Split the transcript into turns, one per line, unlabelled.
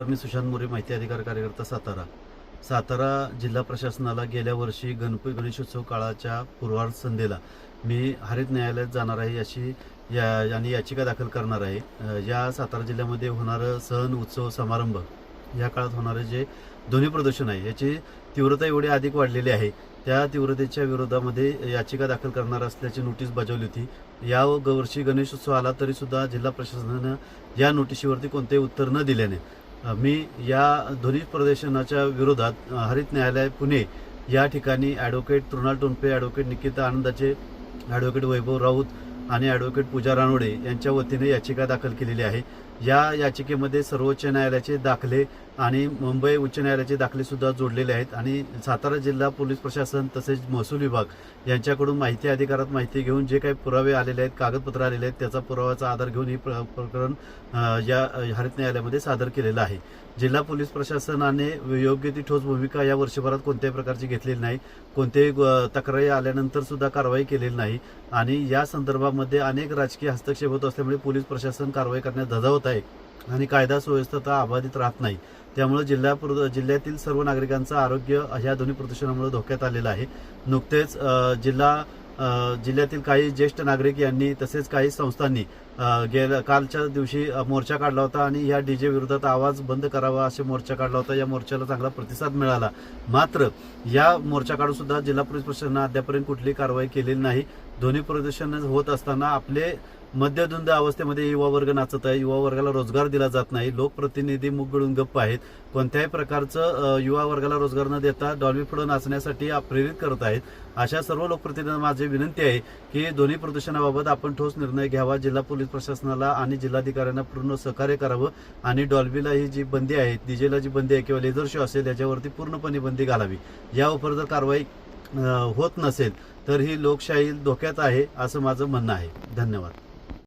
मी सुशांत मोरे, माहिती अधिकार कार्यकर्ता, सातारा जिल्हा प्रशासनाला गेल्या वर्षी गणेशोत्सव काळाच्या पूर्वार्ध संध्येला मी हरित न्यायालयात जाणार आहे अशी आणि याचिका दाखल करणार आहे। या सातारा जिल्ह्यामध्ये होणारं सण, उत्सव, समारंभ या काळात होणारे जे ध्वनी प्रदूषण आहे याची तीव्रता एवढी अधिक वाढलेली आहे। त्या तीव्रतेच्या विरोधामध्ये याचिका दाखल करणार असल्याची नोटीस बजावली होती। या वर्षी गणेशोत्सव आला तरी सुद्धा जिल्हा प्रशासनानं या नोटिशीवरती कोणतेही उत्तर न दिल्याने मी या ध्वनी प्रदूषणाच्या विरोधात हरित न्यायालय पुणे या ठिकाणी ॲडव्होकेट तृणाल टोनपे, ॲडव्होकेट निकिता आनंदाचे, ॲडव्होकेट वैभव राऊत आणि ॲडव्होकेट पूजा रानोडे यांच्या वतीने याचिका दाखल केलेली आहे। या याचिकेमध्ये सर्वोच्च न्यायालयाचे दाखले आणि मुंबई उच्च न्यायालयाचे दाखले सुद्धा जोडलेले आहेत आणि सातारा जिल्हा पोलीस प्रशासन तसेच महसूल विभाग यांच्याकडून माहिती अधिकारात माहिती घेऊन जे काही पुरावे आलेले आहेत, कागदपत्र आलेले आहेत, त्याचा पुराव्याचा आधार घेऊन हे प्रकरण या हरित न्यायालयामध्ये सादर केलेलं आहे। जिल्हा पोलीस प्रशासनाने योग्य ती ठोस भूमिका या वर्षभरात कोणत्याही प्रकारची घेतलेली नाही। कोणतेही तक्रारी आल्यानंतर सुद्धा कारवाई केलेली नाही आणि या संदर्भामध्ये अनेक राजकीय हस्तक्षेप होत असल्यामुळे पोलीस प्रशासन कारवाई करण्यास धजावत आहे आणि कायदा सुव्यवस्था अबाधित राहत नाही। त्यामुळे जिल्ह्यातील सर्व नागरिकांचं आरोग्य ह्या ध्वनी प्रदूषणामुळे धोक्यात आलेलं आहे। नुकतेच जिल्ह्यातील काही ज्येष्ठ नागरिक यांनी तसेच काही संस्थांनी कालच्या दिवशी मोर्चा काढला होता आणि या डीजे विरोधात आवाज बंद करावा असे मोर्चा काढला होता। या मोर्चाला चांगला प्रतिसाद मिळाला, मात्र या मोर्चा काढून सुद्धा जिल्हा पोलीस प्रशासनाने अद्यापर्यंत कुठलीही कारवाई केलेली नाही। ध्वनी प्रदूषण होत असताना आपले मध्यधुंद अवस्थेमध्ये युवा वर्ग नाचत आहे, युवा वर्गाला रोजगार दिला जात नाही, लोकप्रतिनिधी मुख गळून गप्प आहेत, कोणत्याही प्रकारचं युवा वर्गाला रोजगार न देता डॉल्बी पुढे नाचण्यासाठी प्रेरित करत आहेत। अशा सर्व लोकप्रतिनिधींना माझी विनंती आहे की ध्वनी प्रदूषणाबाबत आपण ठोस निर्णय घ्यावा, जिल्हा पोलीस प्रशासनाला आणि जिल्हाधिकाऱ्यांना पूर्ण सहकार्य करावं आणि डॉल्बीला ही जी बंदी आहे, डीजेला जी बंदी आहे किंवा लेझर शो असेल याच्यावरती पूर्णपणे बंदी घालावी। यावर जर कारवाई होत नसेल तर ही लोकशाही धोक्यात आहे असं माझं म्हणणं आहे। धन्यवाद।